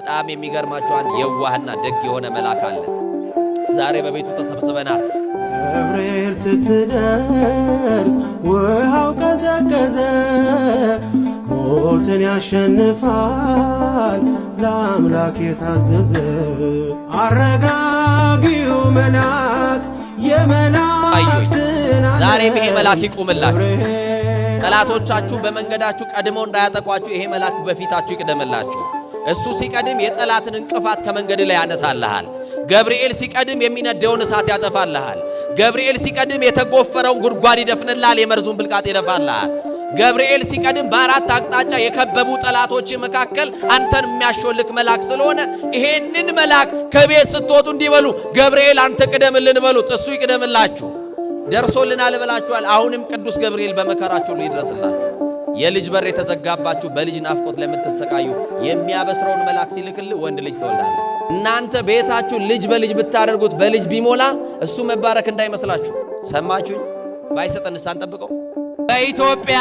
በጣም የሚገርማችሁ አንድ የዋህና ደግ የሆነ መልአክ አለ። ዛሬ በቤቱ ተሰብስበናል። ገብርኤል ስትደርስ ውሃው ቀዘቀዘ፣ ሞትን ያሸንፋል ለአምላክ የታዘዘ። አረጋጊው መልአክ የመላእክትን ዛሬም ይሄ መልአክ ይቁምላችሁ። ጠላቶቻችሁ በመንገዳችሁ ቀድመው እንዳያጠቋችሁ ይሄ መልአክ በፊታችሁ ይቅደምላችሁ። እሱ ሲቀድም የጠላትን እንቅፋት ከመንገድ ላይ ያነሳልሃል። ገብርኤል ሲቀድም የሚነደውን እሳት ያጠፋልሃል። ገብርኤል ሲቀድም የተጎፈረውን ጉድጓድ ይደፍንልሃል፣ የመርዙን ብልቃጥ ይደፋልሃል። ገብርኤል ሲቀድም በአራት አቅጣጫ የከበቡ ጠላቶች መካከል አንተን የሚያሾልክ መልአክ ስለሆነ ይሄንን መልአክ ከቤት ስትወጡ እንዲበሉ ገብርኤል አንተ ቅደምልን በሉት፣ እሱ ይቅደምላችሁ። ደርሶልናል ብላችኋል። አሁንም ቅዱስ ገብርኤል በመከራችሁ ሁሉ ይድረስላችሁ። የልጅ በር የተዘጋባችሁ በልጅ ናፍቆት ለምትሰቃዩ የሚያበስረውን መልአክ ሲልክልህ ወንድ ልጅ ትወልዳለህ። እናንተ ቤታችሁ ልጅ በልጅ ብታደርጉት በልጅ ቢሞላ እሱ መባረክ እንዳይመስላችሁ። ሰማችሁኝ? ባይሰጠንስ አንጠብቀው? በኢትዮጵያ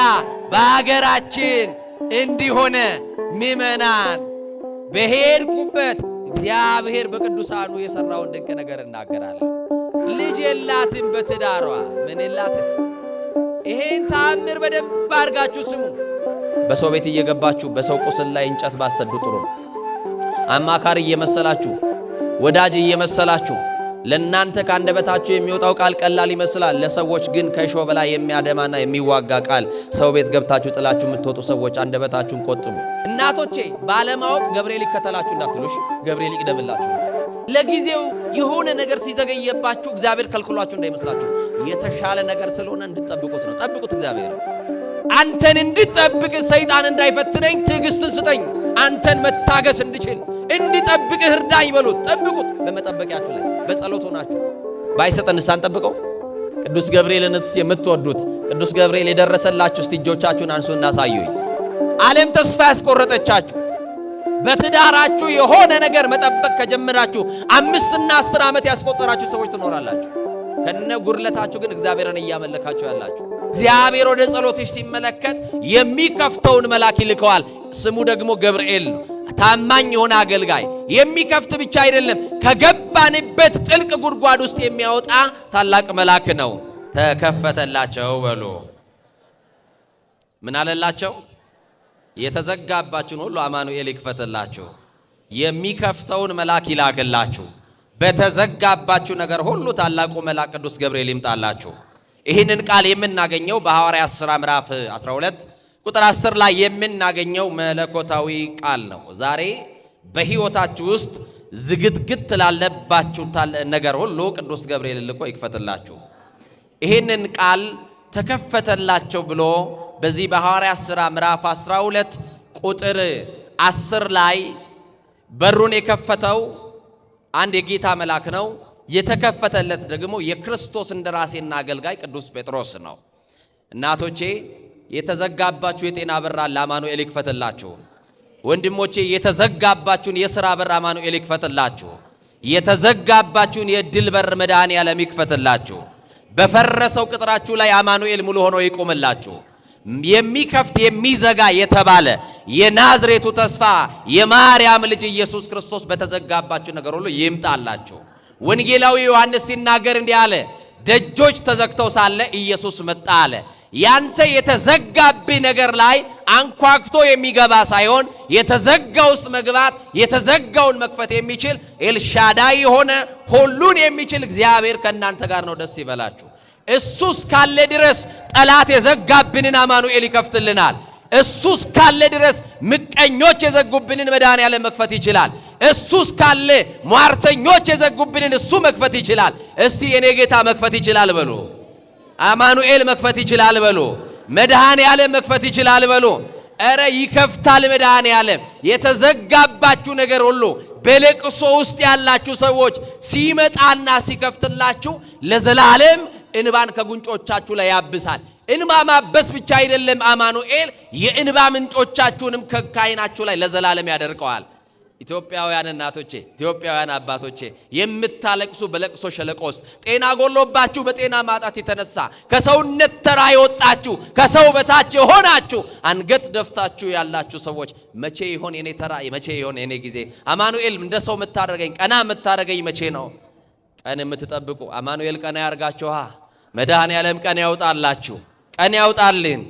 በሀገራችን እንዲሆነ ምእመናን በሄድኩበት እግዚአብሔር በቅዱሳኑ የሰራውን ድንቅ ነገር እናገራለሁ። ልጅ የላትም በትዳሯ ምን የላትም። ይሄን ተአምር በደንብ አድርጋችሁ ስሙ። በሰው ቤት እየገባችሁ በሰው ቁስል ላይ እንጨት ባሰዱ ጥሩ ነው። አማካሪ እየመሰላችሁ ወዳጅ እየመሰላችሁ ለእናንተ ከአንደበታችሁ የሚወጣው ቃል ቀላል ይመስላል። ለሰዎች ግን ከእሾህ በላይ የሚያደማና የሚዋጋ ቃል ሰው ቤት ገብታችሁ ጥላችሁ የምትወጡ ሰዎች አንደበታችሁን ቆጥቡ። እናቶቼ ባለማወቅ ገብርኤል ይከተላችሁ እንዳትሉሽ፣ ገብርኤል ይቅደምላችሁ። ለጊዜው የሆነ ነገር ሲዘገየባችሁ እግዚአብሔር ከልክሏችሁ እንዳይመስላችሁ። የተሻለ ነገር ስለሆነ እንድትጠብቁት ነው። ጠብቁት። እግዚአብሔር አንተን እንድትጠብቅ ሰይጣን እንዳይፈትነኝ ትዕግስትን ስጠኝ፣ አንተን መታገስ እንድችል እንዲጠብቅህ እርዳኝ በሉት። ጠብቁት። በመጠበቂያችሁ ላይ በጸሎት ሆናችሁ ባይሰጠንስ አንጠብቀው? ቅዱስ ገብርኤልንስ የምትወዱት ቅዱስ ገብርኤል የደረሰላችሁ እስቲ እጆቻችሁን አንሱ እና አሳዩኝ። ዓለም ተስፋ ያስቆረጠቻችሁ በትዳራችሁ የሆነ ነገር መጠበቅ ከጀመራችሁ 5 እና 10 ዓመት ያስቆጠራችሁ ሰዎች ትኖራላችሁ። ከነ ጉርለታችሁ ግን እግዚአብሔርን እያመለካችሁ ያላችሁ። እግዚአብሔር ወደ ጸሎትሽ ሲመለከት የሚከፍተውን መልአክ ይልከዋል። ስሙ ደግሞ ገብርኤል ነው። ታማኝ የሆነ አገልጋይ የሚከፍት ብቻ አይደለም፣ ከገባንበት ጥልቅ ጉድጓድ ውስጥ የሚያወጣ ታላቅ መልአክ ነው። ተከፈተላቸው በሉ። ምን አለላቸው? የተዘጋባችሁን ሁሉ አማኑኤል ይክፈትላችሁ። የሚከፍተውን መልአክ ይላክላችሁ። በተዘጋባችሁ ነገር ሁሉ ታላቁ መልአክ ቅዱስ ገብርኤል ይምጣላችሁ። ይህንን ቃል የምናገኘው በሐዋርያት ሥራ ምዕራፍ 12 ቁጥር 10 ላይ የምናገኘው መለኮታዊ ቃል ነው። ዛሬ በሕይወታችሁ ውስጥ ዝግትግት ላለባችሁ ነገር ሁሉ ቅዱስ ገብርኤል ልኮ ይክፈትላችሁ። ይህንን ቃል ተከፈተላቸው ብሎ በዚህ በሐዋርያት ሥራ ምዕራፍ 12 ቁጥር 10 ላይ በሩን የከፈተው አንድ የጌታ መልአክ ነው። የተከፈተለት ደግሞ የክርስቶስ እንደራሴና አገልጋይ ቅዱስ ጴጥሮስ ነው። እናቶቼ የተዘጋባችሁ የጤና በር አለ፣ አማኑኤል ይክፈትላችሁ። ወንድሞቼ የተዘጋባችሁን የሥራ በር አማኑኤል ይክፈትላችሁ። የተዘጋባችሁን የድል በር መድኃኔዓለም ይክፈትላችሁ። በፈረሰው ቅጥራችሁ ላይ አማኑኤል ሙሉ ሆኖ ይቆምላችሁ። የሚከፍት የሚዘጋ የተባለ የናዝሬቱ ተስፋ የማርያም ልጅ ኢየሱስ ክርስቶስ በተዘጋባችሁ ነገር ሁሉ ይምጣላችሁ። ወንጌላዊ ዮሐንስ ሲናገር እንዲህ አለ፣ ደጆች ተዘግተው ሳለ ኢየሱስ መጣ አለ። ያንተ የተዘጋብህ ነገር ላይ አንኳክቶ የሚገባ ሳይሆን የተዘጋ ውስጥ መግባት የተዘጋውን መክፈት የሚችል ኤልሻዳይ የሆነ ሁሉን የሚችል እግዚአብሔር ከእናንተ ጋር ነው። ደስ ይበላችሁ። እሱ እስካለ ድረስ ጠላት የዘጋብንን አማኑኤል ይከፍትልናል። እሱ እስካለ ድረስ ምቀኞች የዘጉብንን መድኃኔዓለም መክፈት ይችላል። እሱ እስካለ ሟርተኞች የዘጉብንን እሱ መክፈት ይችላል። እስቲ የኔ ጌታ መክፈት ይችላል በሉ። አማኑኤል መክፈት ይችላል በሉ። መድኃኔዓለም መክፈት ይችላል በሉ። እረ ይከፍታል መድኃኔዓለም። የተዘጋባችሁ ነገር ሁሉ በለቅሶ ውስጥ ያላችሁ ሰዎች ሲመጣና ሲከፍትላችሁ ለዘላለም እንባን ከጉንጮቻችሁ ላይ ያብሳል። እንባ ማበስ ብቻ አይደለም፣ አማኑኤል የእንባ ምንጮቻችሁንም ከዓይናችሁ ላይ ለዘላለም ያደርቀዋል። ኢትዮጵያውያን እናቶቼ ኢትዮጵያውያን አባቶቼ የምታለቅሱ በለቅሶ ሸለቆ ውስጥ ጤና ጎሎባችሁ በጤና ማጣት የተነሳ ከሰውነት ተራ የወጣችሁ ከሰው በታች ሆናችሁ አንገት ደፍታችሁ ያላችሁ ሰዎች መቼ ይሆን የኔ ተራ መቼ ይሆን የኔ ጊዜ አማኑኤል እንደ ሰው መታረገኝ ቀና መታረገኝ መቼ ነው ቀን የምትጠብቁ አማኑኤል ቀና ያርጋችሁ መድኃኔዓለም ቀን ያውጣላችሁ ቀን ያውጣልን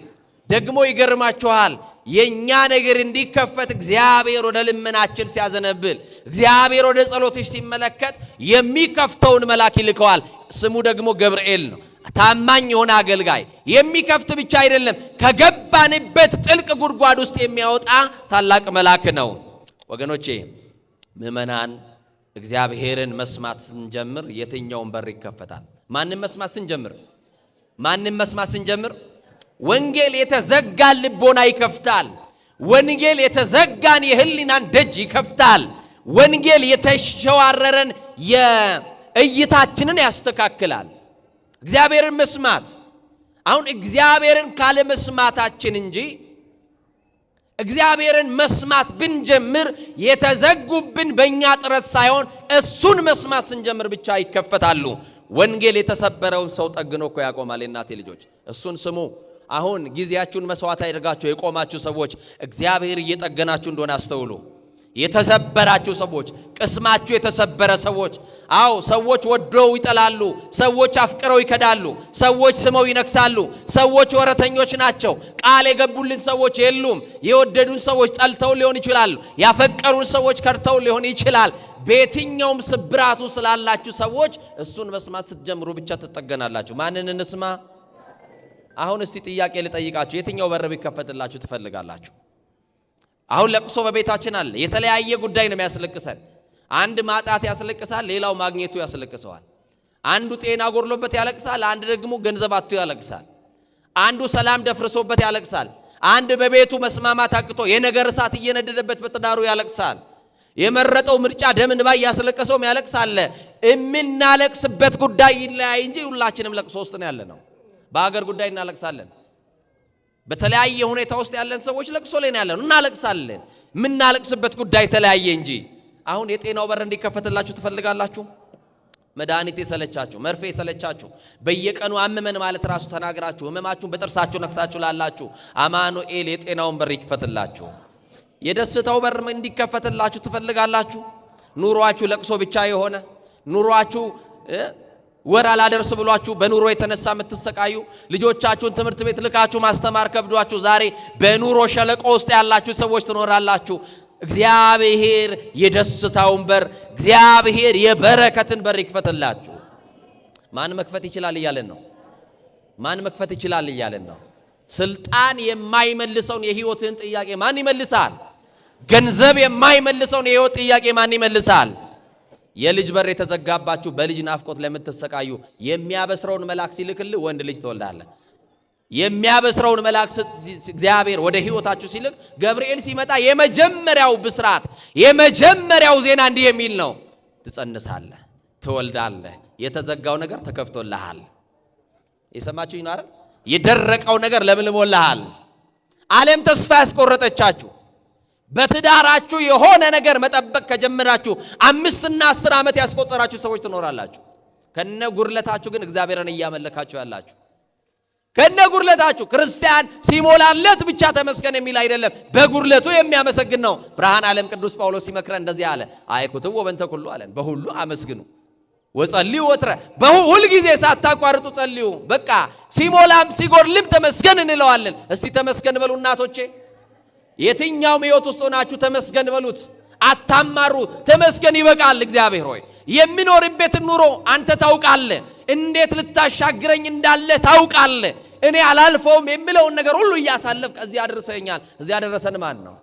ደግሞ ይገርማችኋል የኛ ነገር እንዲከፈት እግዚአብሔር ወደ ልመናችን ሲያዘነብል እግዚአብሔር ወደ ጸሎትሽ ሲመለከት የሚከፍተውን መልአክ ይልከዋል ስሙ ደግሞ ገብርኤል ነው ታማኝ የሆነ አገልጋይ የሚከፍት ብቻ አይደለም ከገባንበት ጥልቅ ጉድጓድ ውስጥ የሚያወጣ ታላቅ መልአክ ነው ወገኖቼ ምእመናን እግዚአብሔርን መስማት ስንጀምር የትኛውን በር ይከፈታል ማንንም መስማት ስንጀምር ወንጌል የተዘጋን ልቦና ይከፍታል ወንጌል የተዘጋን የህሊናን ደጅ ይከፍታል ወንጌል የተሸዋረረን የእይታችንን ያስተካክላል እግዚአብሔርን መስማት አሁን እግዚአብሔርን ካለ መስማታችን እንጂ እግዚአብሔርን መስማት ብንጀምር የተዘጉብን በእኛ ጥረት ሳይሆን እሱን መስማት ስንጀምር ብቻ ይከፈታሉ ወንጌል የተሰበረውን ሰው ጠግኖ እኮ ያቆማል እናቴ ልጆች እሱን ስሙ አሁን ጊዜያችሁን መስዋዕት አድርጋችሁ የቆማችሁ ሰዎች እግዚአብሔር እየጠገናችሁ እንደሆነ አስተውሉ የተሰበራችሁ ሰዎች ቅስማችሁ የተሰበረ ሰዎች አው ሰዎች ወደው ይጠላሉ ሰዎች አፍቅረው ይከዳሉ ሰዎች ስመው ይነክሳሉ ሰዎች ወረተኞች ናቸው ቃል የገቡልን ሰዎች የሉም የወደዱን ሰዎች ጠልተው ሊሆን ይችላል ያፈቀሩን ሰዎች ከርተው ሊሆን ይችላል በየትኛውም ስብራቱ ስላላችሁ ሰዎች እሱን መስማት ስትጀምሩ ብቻ ትጠገናላችሁ ማንን እንስማ አሁን እስቲ ጥያቄ ልጠይቃችሁ የትኛው በር ቢከፈትላችሁ ትፈልጋላችሁ አሁን ለቅሶ በቤታችን አለ የተለያየ ጉዳይ ነው የሚያስለቅሰን አንድ ማጣት ያስለቅሳል ሌላው ማግኘቱ ያስለቅሰዋል አንዱ ጤና ጎርሎበት ያለቅሳል አንድ ደግሞ ገንዘብ አጥቶ ያለቅሳል አንዱ ሰላም ደፍርሶበት ያለቅሳል አንድ በቤቱ መስማማት አቅቶ የነገር እሳት እየነደደበት በትዳሩ ያለቅሳል የመረጠው ምርጫ ደም እንባ ያስለቅሰውም ያለቅሳል እምናለቅስበት ጉዳይ ይለያይ እንጂ ሁላችንም ለቅሶ ውስጥ ነው ያለነው በአገር ጉዳይ እናለቅሳለን በተለያየ ሁኔታ ውስጥ ያለን ሰዎች ለቅሶ ላይ ነው ያለነው እናለቅሳለን ምናለቅስበት ጉዳይ ተለያየ እንጂ አሁን የጤናው በር እንዲከፈትላችሁ ትፈልጋላችሁ መድኃኒት የሰለቻችሁ መርፌ የሰለቻችሁ በየቀኑ አመመን ማለት ራሱ ተናግራችሁ ህመማችሁን በጥርሳችሁ ነክሳችሁ ላላችሁ አማኑኤል የጤናውን በር ይከፈትላችሁ የደስታው በር እንዲከፈትላችሁ ትፈልጋላችሁ ኑሯችሁ ለቅሶ ብቻ የሆነ ኑሯችሁ ወራ ላደርስ ብሏችሁ በኑሮ የተነሳ የምትሰቃዩ ልጆቻችሁን ትምህርት ቤት ልካችሁ ማስተማር ከብዷችሁ ዛሬ በኑሮ ሸለቆ ውስጥ ያላችሁ ሰዎች ትኖራላችሁ እግዚአብሔር የደስታውን በር እግዚአብሔር የበረከትን በር ይክፈትላችሁ ማን መክፈት ይችላል እያለን ነው ስልጣን የማይመልሰውን የህይወትን ጥያቄ ማን ይመልሳል ገንዘብ የማይመልሰውን የህይወት ጥያቄ ማን ይመልሳል የልጅ በር የተዘጋባችሁ በልጅ ናፍቆት ለምትሰቃዩ የሚያበስረውን መልአክ ሲልክልህ ወንድ ልጅ ትወልዳለህ የሚያበስረውን መልአክ እግዚአብሔር ወደ ህይወታችሁ ሲልክ ገብርኤል ሲመጣ የመጀመሪያው ብስራት የመጀመሪያው ዜና እንዲህ የሚል ነው ትጸንሳለህ ትወልዳለህ የተዘጋው ነገር ተከፍቶልሃል የሰማችሁኝ ነው አይደል የደረቀው ነገር ለምልሞልሃል ዓለም ተስፋ ያስቆረጠቻችሁ በትዳራችሁ የሆነ ነገር መጠበቅ ከጀመራችሁ 5 እና 10 ዓመት ያስቆጠራችሁ ሰዎች ትኖራላችሁ ከነ ጉርለታችሁ ግን እግዚአብሔርን እያመለካችሁ ያላችሁ ከነ ጉርለታችሁ ክርስቲያን ሲሞላለት ብቻ ተመስገን የሚል አይደለም በጉርለቱ የሚያመሰግን ነው ብርሃን ዓለም ቅዱስ ጳውሎስ ሲመክረን እንደዚህ አለ አይኩትው ወበንተ ኩሉ አለን በሁሉ አመስግኑ ወጸልዩ ወትረ በሁሉ ጊዜ ሳታቋርጡ ጸልዩ በቃ ሲሞላም ሲጎርልም ተመስገን እንለዋለን እስቲ ተመስገን በሉ እናቶቼ የትኛውም ህይወት ውስጥ ሆናችሁ ተመስገን በሉት አታማሩ ተመስገን ይበቃል እግዚአብሔር ሆይ የሚኖርበት ኑሮ አንተ ታውቃለህ እንዴት ልታሻግረኝ እንዳለ ታውቃለህ እኔ አላልፈውም የሚለውን ነገር ሁሉ ያሳለፍ ከዚህ አድርሰኛል እዚህ ያደረሰን ማን ነው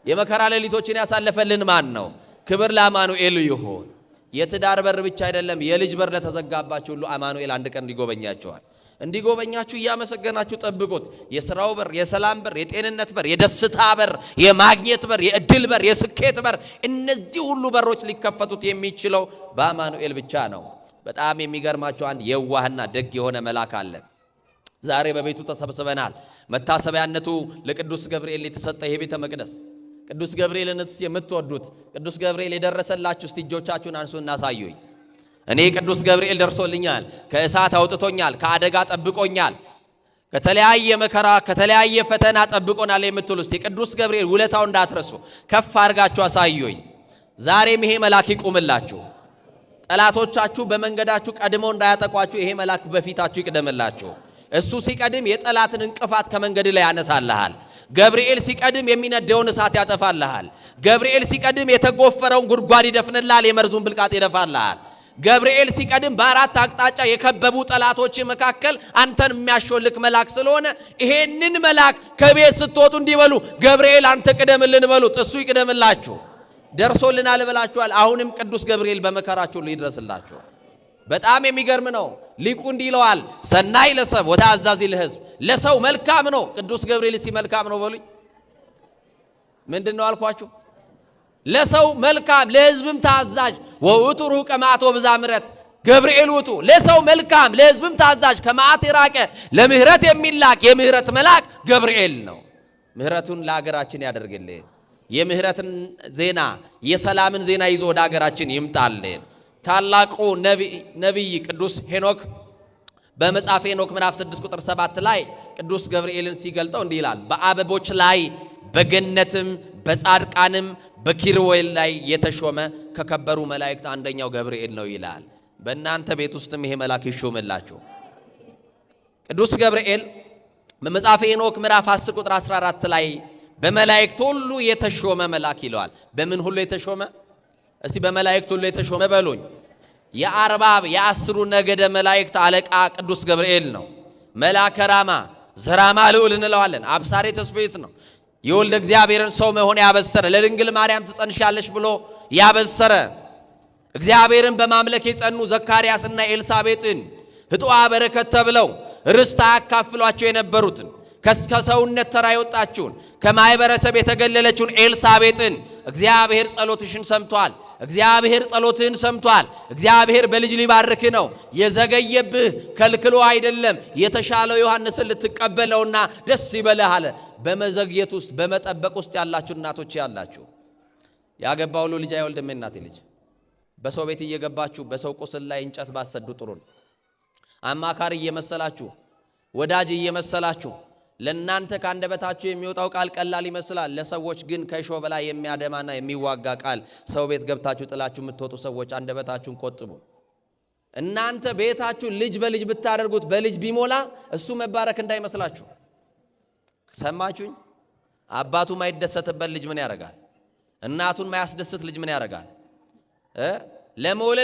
የመከራ ሌሊቶችን ያሳለፈልን ማን ነው ክብር ለአማኑኤል ይሁን የትዳር በር ብቻ አይደለም የልጅ በር ለተዘጋባችሁ ሁሉ አማኑኤል አንድ ቀን እንዲጎበኛቸዋል እንዲጎበኛችሁ እያመሰገናችሁ ጠብቁት የሥራው በር የሰላም በር የጤንነት በር የደስታ በር የማግኘት በር የእድል በር የስኬት በር እነዚህ ሁሉ በሮች ሊከፈቱት የሚችለው በአማኑኤል ብቻ ነው በጣም የሚገርማችሁ አንድ የዋህና ደግ የሆነ መልአክ አለ ዛሬ በቤቱ ተሰብስበናል መታሰቢያነቱ ለቅዱስ ገብርኤል የተሰጠ የቤተ መቅደስ ቅዱስ ገብርኤልንስ የምትወዱት ቅዱስ ገብርኤል የደረሰላችሁ እስቲ እጆቻችሁን አንሱና አሳዩኝ። እኔ ቅዱስ ገብርኤል ደርሶልኛል፣ ከእሳት አውጥቶኛል፣ ከአደጋ ጠብቆኛል፣ ከተለያየ መከራ ከተለያየ ፈተና ጠብቆናል የምትሉ እስቲ ቅዱስ ገብርኤል ውለታው እንዳትረሱ ከፍ አድርጋችሁ አሳዩኝ። ዛሬም ይሄ መልአክ ይቁምላችሁ። ጠላቶቻችሁ በመንገዳችሁ ቀድመው እንዳያጠቋችሁ ይሄ መልአክ በፊታችሁ ይቅደምላችሁ። እሱ ሲቀድም የጠላትን እንቅፋት ከመንገድ ላይ ያነሳልሃል። ገብርኤል ሲቀድም የሚነደውን እሳት ያጠፋልሃል። ገብርኤል ሲቀድም የተጎፈረውን ጉድጓድ ይደፍንልሃል፣ የመርዙን ብልቃጥ ይደፋልሃል። ገብርኤል ሲቀድም በአራት አቅጣጫ የከበቡ ጠላቶች መካከል አንተን የሚያሾልክ መልአክ ስለሆነ ይሄንን መልአክ ከቤት ስትወጡ እንዲበሉ ገብርኤል አንተ ቅደምልን በሉት፣ እሱ ይቅደምላችሁ። ደርሶልናል ብላችኋል። አሁንም ቅዱስ ገብርኤል በመከራችሁ ይድረስላችሁ። በጣም የሚገርም ነው። ሊቁ እንዲህ ይለዋል፣ ሰናይ ለሰብ ወተአዛዚ ለሕዝብ፣ ለሰው መልካም ነው። ቅዱስ ገብርኤል እስቲ መልካም ነው በሉኝ። ምንድነው አልኳችሁ? ለሰው መልካም ለሕዝብም ታዛዥ ወውቱ ሩቀ መዓት ወብዛ ምሕረት። ገብርኤል ውጡ ለሰው መልካም ለሕዝብም ታዛዥ ከመዓት የራቀ ለምህረት የሚላክ የምህረት መልአክ ገብርኤል ነው። ምህረቱን ለሀገራችን ያደርግልን። የምህረትን ዜና የሰላምን ዜና ይዞ ወደ ሀገራችን ይምጣልን። ታላቁ ነቢይ ቅዱስ ሄኖክ በመጽሐፈ ሄኖክ ምዕራፍ 6 ቁጥር 7 ላይ ቅዱስ ገብርኤልን ሲገልጠው እንዲህ ይላል፣ በአበቦች ላይ በገነትም በጻድቃንም በኪሩቤል ላይ የተሾመ ከከበሩ መላእክት አንደኛው ገብርኤል ነው ይላል። በእናንተ ቤት ውስጥም ይሄ መልአክ ይሾምላችሁ። ቅዱስ ገብርኤል በመጽሐፈ ሄኖክ ምዕራፍ 10 ቁጥር 14 ላይ በመላእክት ሁሉ የተሾመ መልአክ ይለዋል። በምን ሁሉ የተሾመ? እስቲ በመላእክት ሁሉ የተሾመ በሉኝ። የአርባብ የአስሩ ነገደ መላእክት አለቃ ቅዱስ ገብርኤል ነው። መልአከ ራማ ዘራማ ልዑል እንለዋለን። አብሳሬ ተስቤት ነው። የወልደ እግዚአብሔርን ሰው መሆን ያበሰረ፣ ለድንግል ማርያም ትጸንሻለሽ ብሎ ያበሰረ፣ እግዚአብሔርን በማምለክ የጸኑ ዘካርያስና ኤልሳቤጥን ህጥዋ በረከት ተብለው ርስት አያካፍሏቸው የነበሩትን ከሰውነት ተራ የወጣችውን ከማይበረሰብ የተገለለችውን ኤልሳቤጥን እግዚአብሔር ጸሎትሽን ሰምቷል። እግዚአብሔር ጸሎትህን ሰምቷል። እግዚአብሔር በልጅ ሊባርክ ነው። የዘገየብህ ከልክሎ አይደለም፣ የተሻለው ዮሐንስን ልትቀበለውና ደስ ይበልህ አለ። በመዘግየት ውስጥ በመጠበቅ ውስጥ ያላችሁ እናቶች ያላችሁ፣ ያገባ ሁሉ ልጅ አይወልድም። እናቴ ልጅ በሰው ቤት እየገባችሁ በሰው ቁስል ላይ እንጨት ባሰዱ ጥሩ ነው። አማካሪ እየመሰላችሁ ወዳጅ እየመሰላችሁ ለእናንተ ከአንደበታችሁ የሚወጣው ቃል ቀላል ይመስላል። ለሰዎች ግን ከእሾህ በላይ የሚያደማና የሚዋጋ ቃል ሰው ቤት ገብታችሁ ጥላችሁ የምትወጡ ሰዎች አንደበታችሁን ቆጥቡ። እናንተ ቤታችሁ ልጅ በልጅ ብታደርጉት በልጅ ቢሞላ እሱ መባረክ እንዳይመስላችሁ። ሰማችሁኝ? አባቱ ማይደሰትበት ልጅ ምን ያደርጋል? እናቱን ማያስደስት ልጅ ምን ያደርጋል?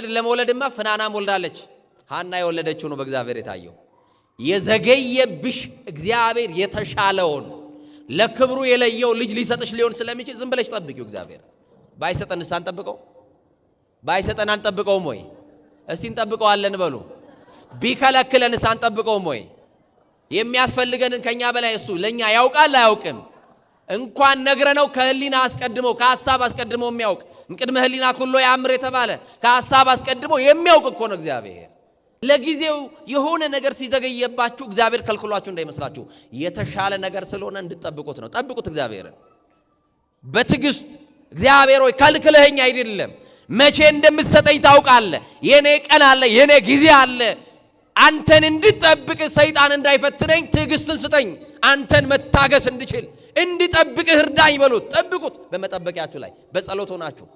ለመውለድማ ፍናናም ወልዳለች። ሐና የወለደችው ነው በእግዚአብሔር የታየው። የዘገየብሽ እግዚአብሔር የተሻለውን ለክብሩ የለየው ልጅ ሊሰጥሽ ሊሆን ስለሚችል ዝም ብለሽ ጠብቂው። እግዚአብሔር ባይሰጠንስ አንጠብቀው? ባይሰጠን አንጠብቀውም ወይ? እስቲ እንጠብቀዋለን በሉ። ቢከለክለንስ አንጠብቀውም ወይ? የሚያስፈልገንን ከኛ በላይ እሱ ለኛ ያውቃል አያውቅም? እንኳን ነግረነው ከህሊና አስቀድሞ ከሐሳብ አስቀድሞ የሚያውቅ ቅድመ ህሊና ሁሉ ያምር የተባለ ከሐሳብ አስቀድሞ የሚያውቅ እኮ ነው እግዚአብሔር። ለጊዜው የሆነ ነገር ሲዘገየባችሁ እግዚአብሔር ከልክሏችሁ እንዳይመስላችሁ፣ የተሻለ ነገር ስለሆነ እንድትጠብቁት ነው። ጠብቁት እግዚአብሔርን በትዕግስት። እግዚአብሔር ሆይ ከልክለኸኝ አይደለም፣ መቼ እንደምትሰጠኝ ታውቃለህ። የኔ ቀን አለ፣ የኔ ጊዜ አለ። አንተን እንድጠብቅ ሰይጣን እንዳይፈትነኝ ትዕግስትን ስጠኝ፣ አንተን መታገስ እንድችል እንድጠብቅህ እርዳኝ በሉት። ጠብቁት። በመጠበቂያችሁ ላይ በጸሎት ሆናችሁ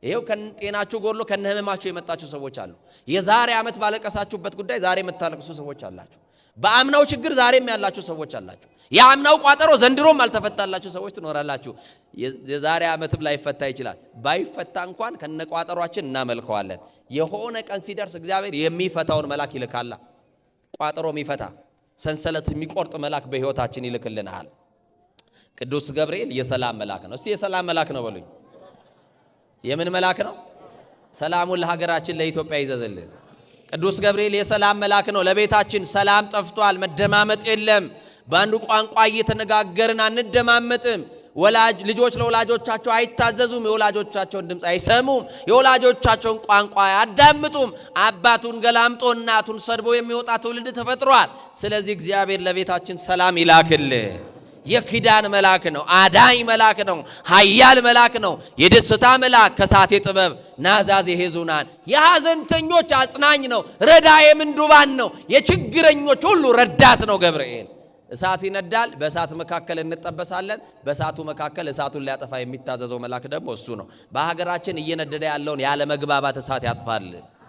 ይሄው ከጤናችሁ ጎድሎ ከነህመማችሁ የመጣችሁ ሰዎች አሉ። የዛሬ ዓመት ባለቀሳችሁበት ጉዳይ ዛሬ የምታለቅሱ ሰዎች አላችሁ። በአምናው ችግር ዛሬም ያላችሁ ሰዎች አላችሁ። የአምናው ቋጠሮ ዘንድሮም አልተፈታላችሁ ሰዎች ትኖራላችሁ። የዛሬ ዓመትም ላይፈታ ይችላል። ባይፈታ እንኳን ከነቋጠሯችን እናመልከዋለን። የሆነ ቀን ሲደርስ እግዚአብሔር የሚፈታውን መልአክ ይልካላ። ቋጠሮ የሚፈታ ሰንሰለት የሚቆርጥ መልአክ በሕይወታችን ይልክልናል። ቅዱስ ገብርኤል የሰላም መልአክ ነው። እስቲ የሰላም መልአክ ነው በሉኝ። የምን መልአክ ነው? ሰላሙን ለሀገራችን ለኢትዮጵያ ይዘዝልን። ቅዱስ ገብርኤል የሰላም መልአክ ነው። ለቤታችን ሰላም ጠፍቷል። መደማመጥ የለም። በአንዱ ቋንቋ እየተነጋገርን አንደማመጥም። ልጆች ለወላጆቻቸው አይታዘዙም። የወላጆቻቸውን ድምፅ አይሰሙም። የወላጆቻቸውን ቋንቋ አያዳምጡም። አባቱን ገላምጦ እናቱን ሰድቦ የሚወጣ ትውልድ ተፈጥሯል። ስለዚህ እግዚአብሔር ለቤታችን ሰላም ይላክልን። የኪዳን መልአክ ነው። አዳኝ መልአክ ነው። ኃያል መልአክ ነው። የደስታ መልአክ፣ ከሳቴ ጥበብ ናዛዜ ሄዙናን፣ የሐዘንተኞች አጽናኝ ነው። ረዳኤ ምንዱባን ነው። የችግረኞች ሁሉ ረዳት ነው ገብርኤል። እሳት ይነዳል፣ በእሳት መካከል እንጠበሳለን። በእሳቱ መካከል እሳቱን ሊያጠፋ የሚታዘዘው መልአክ ደግሞ እሱ ነው። በሀገራችን እየነደደ ያለውን ያለ መግባባት እሳት ያጥፋል።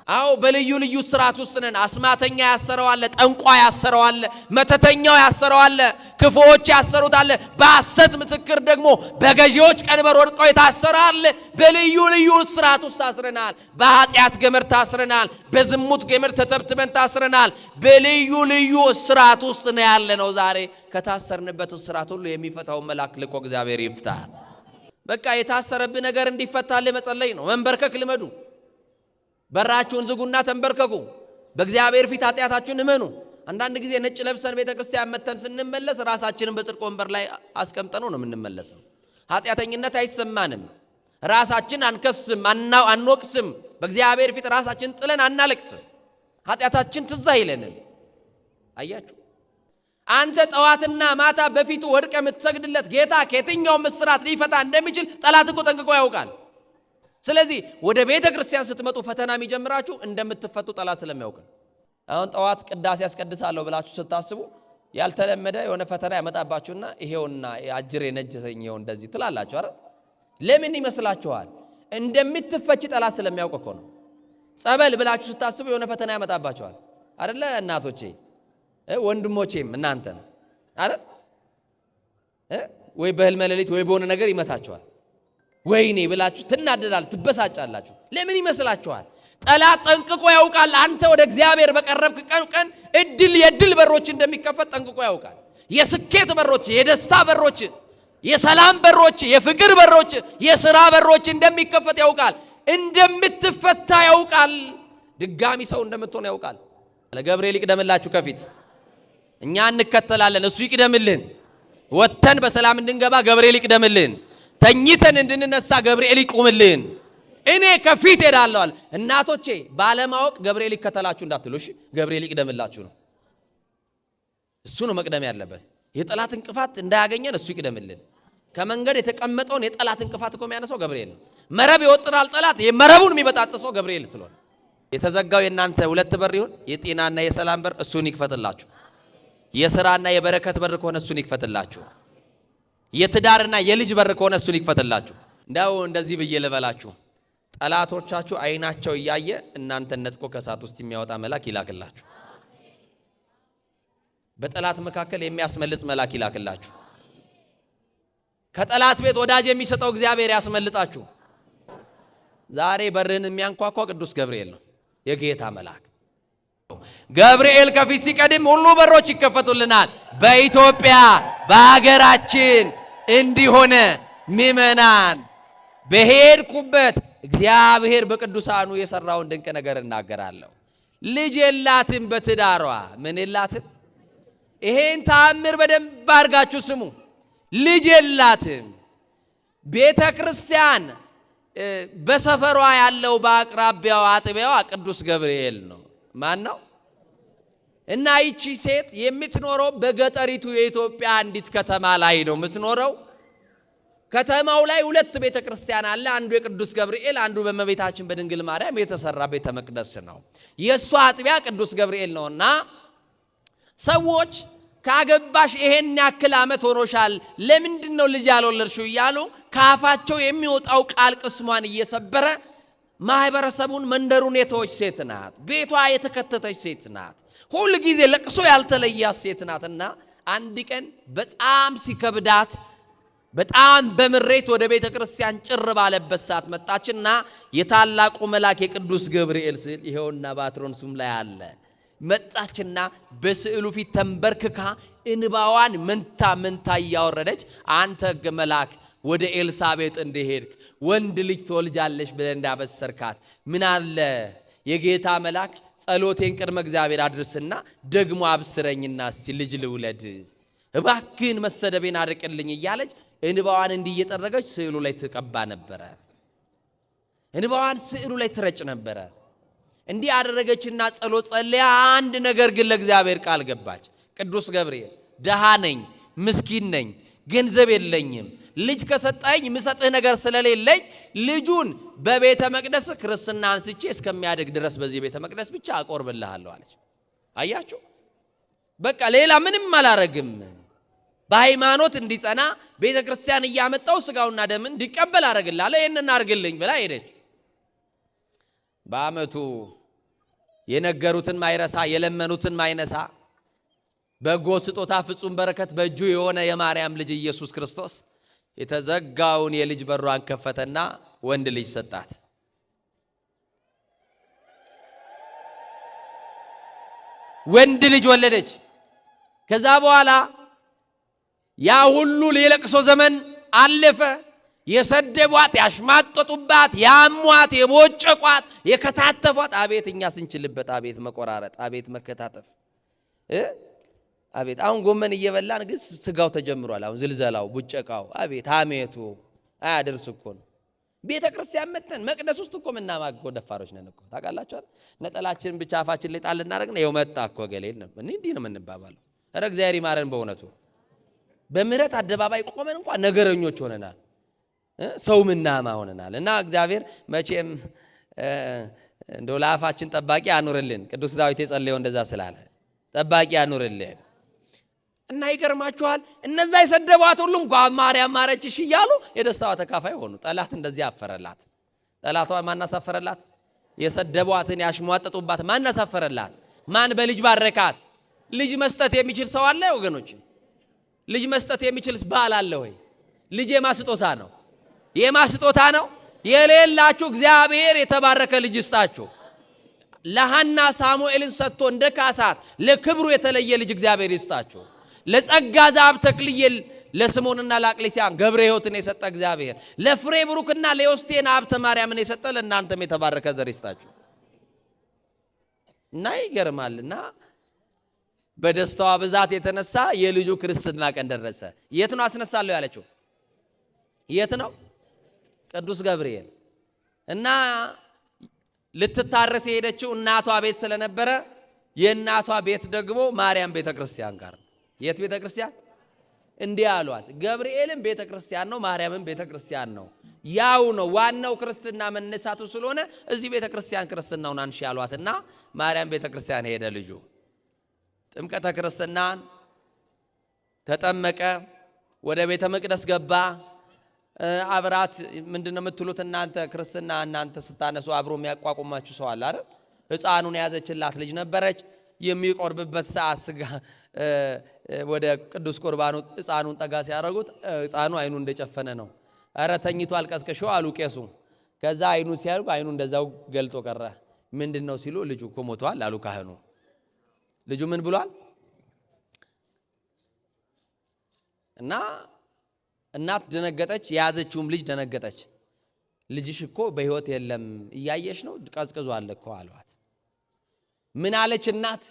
አዎ በልዩ ልዩ ስርዓት ውስጥ ነን። አስማተኛ ያሰረዋል፣ ጠንቋ ያሰረዋል፣ መተተኛው ያሰረዋል፣ ክፉዎች ያሰሩታል። በሐሰት ምስክር ደግሞ በገዢዎች ቀንበር ወድቀው የታሰራል። በልዩ ልዩ ስርዓት ውስጥ ታስረናል። በኃጢአት ገመድ ታስረናል። በዝሙት ገመድ ተተብትበን ታስረናል። በልዩ ልዩ ስርዓት ውስጥ ነው ያለነው። ዛሬ ከታሰርንበት ስርዓት ሁሉ የሚፈታው መልአክ ልኮ እግዚአብሔር ይፍታል። በቃ የታሰረብህ ነገር እንዲፈታልህ መጸለይ ነው። መንበርከክ ልመዱ። በራችሁን ዝጉና ተንበርከኩ። በእግዚአብሔር ፊት ኃጢአታችሁን እመኑ። አንዳንድ ጊዜ ነጭ ለብሰን ቤተክርስቲያን መተን ስንመለስ ራሳችንን በጽድቅ ወንበር ላይ አስቀምጠነው ነው የምንመለሰው። ኃጢአተኝነት አይሰማንም። ራሳችን አንከስም፣ አንወቅስም። በእግዚአብሔር ፊት ራሳችን ጥለን አናለቅስም። ኃጢአታችን ትዝ አይለንም። አያችሁ፣ አንተ ጠዋትና ማታ በፊቱ ወድቀህ የምትሰግድለት ጌታ ከየትኛውም እስራት ሊፈታ እንደሚችል ጠላት እኮ ጠንቅቆ ያውቃል። ስለዚህ ወደ ቤተ ክርስቲያን ስትመጡ ፈተና የሚጀምራችሁ እንደምትፈቱ ጠላት ስለሚያውቅ። አሁን ጠዋት ቅዳሴ ያስቀድሳለሁ ብላችሁ ስታስቡ ያልተለመደ የሆነ ፈተና ያመጣባችሁና ይሄውና አጅሬ ነጀሰኝ ይሄው እንደዚህ ትላላችሁ አይደል? ለምን ይመስላችኋል? እንደምትፈቺ ጠላት ስለሚያውቅ እኮ ነው። ጸበል ብላችሁ ስታስቡ የሆነ ፈተና ያመጣባችኋል አይደለ? እናቶቼ ወንድሞቼም እናንተ ነው አይደል? ወይ በህልመ ሌሊት ወይ በሆነ ነገር ይመታችኋል። ወይኔ ብላችሁ ትናደዳላችሁ፣ ትበሳጫላችሁ። ለምን ይመስላችኋል? ጠላት ጠንቅቆ ያውቃል። አንተ ወደ እግዚአብሔር በቀረብክ ቀን የድል በሮች እንደሚከፈት ጠንቅቆ ያውቃል። የስኬት በሮች፣ የደስታ በሮች፣ የሰላም በሮች፣ የፍቅር በሮች፣ የሥራ በሮች እንደሚከፈት ያውቃል። እንደምትፈታ ያውቃል። ድጋሚ ሰው እንደምትሆን ያውቃል። ለገብርኤል ይቅደምላችሁ ከፊት፣ እኛ እንከተላለን፣ እሱ ይቅደምልን። ወጥተን በሰላም እንድንገባ ገብርኤል ይቅደምልን። ተኝተን እንድንነሳ ገብርኤል ይቁምልን። እኔ ከፊት ሄዳለሁ። እናቶቼ ባለማወቅ ገብርኤል ይከተላችሁ እንዳትሉ እሺ። ገብርኤል ይቅደምላችሁ ነው። እሱ ነው መቅደም ያለበት። የጠላት እንቅፋት እንዳያገኘን እሱ ይቅደምልን። ከመንገድ የተቀመጠውን የጠላት እንቅፋት እኮ የሚያነሳው ገብርኤል ነው። መረብ ይወጥራል ጠላት፣ የመረቡን የሚበጣጥሰው ገብርኤል ስለሆነ የተዘጋው የእናንተ ሁለት በር ይሁን፣ የጤናና የሰላም በር እሱን ይክፈትላችሁ። የሥራና የበረከት በር ከሆነ እሱን ይክፈትላችሁ። የትዳርና የልጅ በር ከሆነ እሱን ይክፈትላችሁ። እንዳው እንደዚህ ብዬ ልበላችሁ፣ ጠላቶቻችሁ አይናቸው እያየ እናንተን ነጥቆ ከእሳት ውስጥ የሚያወጣ መልአክ ይላክላችሁ። በጠላት መካከል የሚያስመልጥ መልአክ ይላክላችሁ። ከጠላት ቤት ወዳጅ የሚሰጠው እግዚአብሔር ያስመልጣችሁ። ዛሬ በርህን የሚያንኳኳ ቅዱስ ገብርኤል ነው፣ የጌታ መልአክ ገብርኤል ከፊት ሲቀድም ሁሉ በሮች ይከፈቱልናል። በኢትዮጵያ በሀገራችን እንዲሆነ ምእመናን በሄድኩበት እግዚአብሔር በቅዱሳኑ የሰራውን ድንቅ ነገር እናገራለሁ። ልጅ የላትም በትዳሯ ምን የላትም? ይሄን ተአምር በደንብ አድርጋችሁ ስሙ። ልጅ የላትም። ቤተ ክርስቲያን በሰፈሯ ያለው በአቅራቢያው አጥቢያዋ ቅዱስ ገብርኤል ነው። ማን ነው? እና ይቺ ሴት የምትኖረው በገጠሪቱ የኢትዮጵያ አንዲት ከተማ ላይ ነው የምትኖረው። ከተማው ላይ ሁለት ቤተ ክርስቲያን አለ። አንዱ የቅዱስ ገብርኤል፣ አንዱ በእመቤታችን በድንግል ማርያም የተሰራ ቤተ መቅደስ ነው። የእሷ አጥቢያ ቅዱስ ገብርኤል ነውና ሰዎች ካገባሽ ይሄን ያክል ዓመት ሆኖሻል፣ ለምንድን ነው ልጅ ያልወለድሽው እያሉ ካፋቸው የሚወጣው ቃል ቅስሟን እየሰበረ ማህበረሰቡን መንደሩን የተወች ሴት ናት። ቤቷ የተከተተች ሴት ናት። ሁል ጊዜ ለቅሶ ያልተለያት ሴት ናትና አንድ ቀን በጣም ሲከብዳት በጣም በምሬት ወደ ቤተ ክርስቲያን ጭር ባለበት ሰዓት መጣችና የታላቁ መልአክ የቅዱስ ገብርኤል ስዕል ይሄውና በአትሮንሱም ላይ አለ። መጣችና በስዕሉ ፊት ተንበርክካ እንባዋን መንታ መንታ እያወረደች አንተ መልአክ ወደ ኤልሳቤጥ እንደሄድክ ወንድ ልጅ ትወልጃለሽ ብለህ እንዳበሰርካት ምን አለ የጌታ መልአክ ጸሎቴን ቅድመ እግዚአብሔር አድርስና ደግሞ አብስረኝና እስቲ ልጅ ልውለድ እባክህን መሰደቤን አርቅልኝ እያለች እንባዋን እንዲየጠረገች ስዕሉ ላይ ትቀባ ነበረ። እንባዋን ስዕሉ ላይ ትረጭ ነበረ። እንዲህ አደረገችና ጸሎት ጸልያ አንድ ነገር ግን ለእግዚአብሔር ቃል ገባች። ቅዱስ ገብርኤል ደሃ ነኝ፣ ምስኪን ነኝ፣ ገንዘብ የለኝም፣ ልጅ ከሰጠኝ ምሰጥህ ነገር ስለሌለኝ ልጁን በቤተ መቅደስ ክርስትና አንስቼ እስከሚያድግ ድረስ በዚህ ቤተ መቅደስ ብቻ አቆርብልሃለሁ አለች። አያችሁ በቃ ሌላ ምንም አላረግም፣ በሃይማኖት እንዲጸና ቤተ ክርስቲያን እያመጣው ስጋውና ደምን እንዲቀበል አረግልሃለሁ፣ ይሄንን አርግልኝ ብላ ሄደች። በአመቱ የነገሩትን ማይረሳ የለመኑትን ማይነሳ በጎ ስጦታ ፍጹም በረከት በእጁ የሆነ የማርያም ልጅ ኢየሱስ ክርስቶስ የተዘጋውን የልጅ በሯን ከፈተና ወንድ ልጅ ሰጣት። ወንድ ልጅ ወለደች። ከዛ በኋላ ያ ሁሉ የለቅሶ ዘመን አለፈ። የሰደቧት፣ ያሽማጠጡባት፣ ያሟት፣ የቦጨቋት፣ የከታተፏት አቤት እኛ ስንችልበት፣ አቤት መቆራረጥ፣ አቤት መከታተፍ፣ አቤት አሁን ጎመን እየበላን ግን ስጋው ተጀምሯል። አሁን ዝልዘላው፣ ቡጨቃው፣ አቤት ሀሜቱ አያደርስ እኮ ነው። ቤተ ክርስቲያን መተን መቅደስ ውስጥ እኮ ምናማገው ደፋሮች ነን እኮ ታውቃላችሁ አይደል? ነጠላችንን ብቻ አፋችን ላይ ጣል እናደርግና ይኸው መጣ እኮ ገሌል ነው እንዲህ ነው የምንባባለው። ኧረ እግዚአብሔር ይማረን በእውነቱ። በምህረት አደባባይ ቆመን እንኳን ነገረኞች ሆነናል፣ ሰው ምናማ ሆነናል። እና እግዚአብሔር መቼም እንደው ለአፋችን ጠባቂ አኑርልን። ቅዱስ ዳዊት የጸለየው እንደዛ ስላለ ጠባቂ አኑርልን። እና ይገርማችኋል እነዛ የሰደቧት ሁሉ እንኳን ማርያም ማረችሽ እያሉ የደስታዋ ተካፋይ ሆኑ። ጠላት እንደዚህ አፈረላት። ጠላቷ ማን አሳፈረላት? የሰደቧትን ያሽሟጠጡባት ማን አሳፈረላት? ማን በልጅ ባረካት? ልጅ መስጠት የሚችል ሰው አለ ወገኖች? ልጅ መስጠት የሚችል ባል አለ ወይ? ልጅ የማስጦታ ነው። የማስጦታ ነው። የሌላችሁ እግዚአብሔር የተባረከ ልጅ ይስጣችሁ። ለሐና ሳሙኤልን ሰጥቶ እንደ ካሳት ለክብሩ የተለየ ልጅ እግዚአብሔር ይስጣችሁ። ለጸጋ ዛብ ተክልየል ለስምዖንና ለአቅሌስያን ገብረ ሕይወትን የሰጠ እግዚአብሔር ለፍሬ ብሩክና ለዮስቴና ሀብተ ማርያምን የሰጠ ለእናንተም የተባረከ ዘር ይስጣችሁ። እና ይገርማልና በደስታዋ ብዛት የተነሳ የልጁ ክርስትና ቀን ደረሰ። የት ነው አስነሳለሁ ያለችው? የት ነው? ቅዱስ ገብርኤል። እና ልትታረስ የሄደችው እናቷ ቤት ስለነበረ የእናቷ ቤት ደግሞ ማርያም ቤተክርስቲያን ጋር ነው። የት ቤተክርስቲያን? እንዲህ አሏት፣ ገብርኤልም ቤተክርስቲያን ነው፣ ማርያምም ቤተክርስቲያን ነው፣ ያው ነው። ዋናው ክርስትና መነሳቱ ስለሆነ እዚህ ቤተክርስቲያን ክርስትናውን አንሺ አሏትና ማርያም ቤተክርስቲያን ሄደ ልጁ። ጥምቀተ ክርስትናን ተጠመቀ፣ ወደ ቤተ መቅደስ ገባ። አብራት ምንድነው የምትሉት እናንተ? ክርስትና እናንተ ስታነሱ አብሮ የሚያቋቁማችሁ ሰው አለ አይደል? ሕፃኑን የያዘችላት ልጅ ነበረች። የሚቆርብበት ሰዓት ስጋ ወደ ቅዱስ ቁርባኑ ሕፃኑን ጠጋ ሲያደርጉት ሕፃኑ አይኑ እንደጨፈነ ነው። ኧረ ተኝቷል ቀስቅሾ አሉ ቄሱ። ከዛ አይኑን ሲያርጉ አይኑ እንደዛው ገልጦ ቀረ። ምንድነው ሲሉ ልጁ እኮ ሞቷል አሉ ካህኑ። ልጁ ምን ብሏል? እና እናት ደነገጠች፣ የያዘችውም ልጅ ደነገጠች። ልጅሽ እኮ በሕይወት የለም እያየሽ ነው፣ ቀዝቅዟል እኮ አሏት። ምን አለች እናት?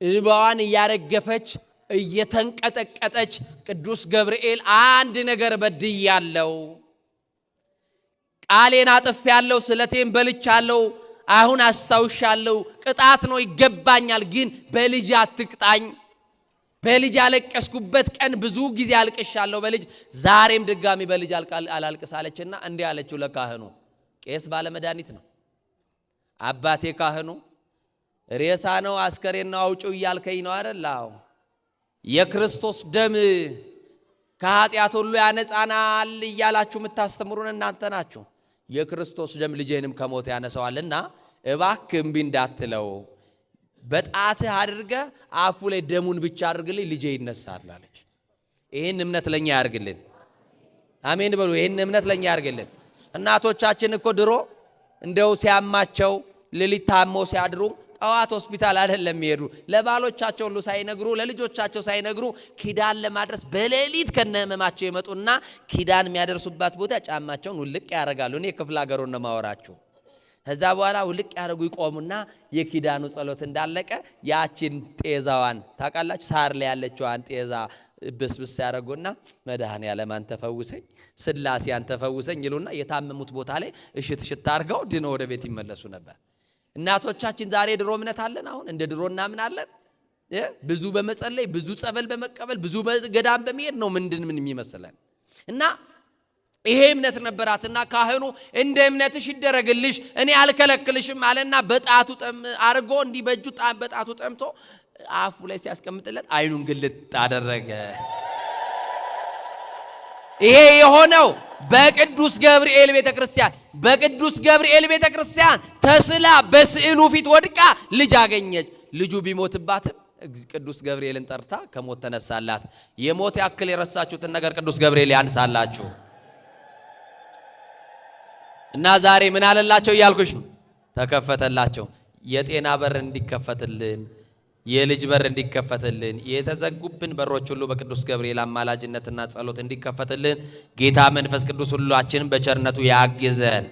እንባዋን እያረገፈች እየተንቀጠቀጠች ቅዱስ ገብርኤል አንድ ነገር በድያለሁ፣ ቃሌን አጥፌያለሁ፣ ስለቴን በልቻለሁ፣ አሁን አስታውሻለሁ፣ ቅጣት ነው ይገባኛል፣ ግን በልጅ አትቅጣኝ። በልጅ ያለቀስኩበት ቀን ብዙ ጊዜ አልቅሻለሁ በልጅ፣ ዛሬም ድጋሚ በልጅ አላልቅስ አለችና እንዲህ አለችው ለካህኑ። ቄስ ባለመድኃኒት ነው አባቴ ካህኑ። ሬሳ ነው አስከሬን ነው አውጪው እያልከኝ ነው አይደል? አዎ የክርስቶስ ደም ከኃጢአት ሁሉ ያነጻናል እያላችሁ የምታስተምሩን እናንተ ናችሁ። የክርስቶስ ደም ልጄንም ከሞት ያነሳዋልና እባክህ እምቢ እንዳትለው፣ በጣትህ አድርገህ አፉ ላይ ደሙን ብቻ አድርግልኝ፣ ልጄ ይነሳል አለች። ይህን እምነት ለኛ ያርግልን። አሜን በሉ። ይህን እምነት ለኛ ያርግልን። እናቶቻችን እኮ ድሮ እንደው ሲያማቸው ሌሊት ታመው ሲያድሩ ጠዋት ሆስፒታል አይደለም የሚሄዱ፣ ለባሎቻቸው ሁሉ ሳይነግሩ ለልጆቻቸው ሳይነግሩ ኪዳን ለማድረስ በሌሊት ከነህመማቸው ይመጡና ኪዳን የሚያደርሱባት ቦታ ጫማቸውን ውልቅ ያደርጋሉ። እኔ ክፍለ ሀገሩን ነው ማወራችሁ። ከዛ በኋላ ውልቅ ያደርጉ ይቆሙና የኪዳኑ ጸሎት እንዳለቀ ያቺን ጤዛዋን ታውቃላችሁ፣ ሳር ላይ ያለችዋን ጤዛ ብስብስ ያደርጉና መድኃኔዓለም አንተ ፈውሰኝ፣ ስላሴ አንተ ፈውሰኝ ይሉና የታመሙት ቦታ ላይ እሽት ሽት አድርገው ድነው ወደ ቤት ይመለሱ ነበር። እናቶቻችን ዛሬ ድሮ እምነት አለን? አሁን እንደ ድሮ እናምናለን? ብዙ በመጸለይ ብዙ ጸበል በመቀበል ብዙ ገዳም በመሄድ ነው ምን የሚመስለን እና ይሄ እምነት ነበራትና ካህኑ እንደ እምነትሽ ይደረግልሽ እኔ አልከለክልሽም አለና በጣቱ አርጎ እንዲህ በእጁ በጣቱ ጠምቶ አፉ ላይ ሲያስቀምጥለት አይኑን ግልጥ አደረገ። ይሄ የሆነው በቅዱስ ገብርኤል ቤተክርስቲያን ተስላ በስዕሉ ፊት ወድቃ ልጅ አገኘች። ልጁ ቢሞትባትም ቅዱስ ገብርኤልን ጠርታ ከሞት ተነሳላት። የሞት ያክል የረሳችሁትን ነገር ቅዱስ ገብርኤል ያንሳላችሁ እና ዛሬ ምን አለላቸው እያልኩሽ ነው? ተከፈተላቸው። የጤና በር እንዲከፈትልን፣ የልጅ በር እንዲከፈትልን፣ የተዘጉብን በሮች ሁሉ በቅዱስ ገብርኤል አማላጅነትና ጸሎት እንዲከፈትልን ጌታ መንፈስ ቅዱስ ሁላችንን በቸርነቱ ያግዘን።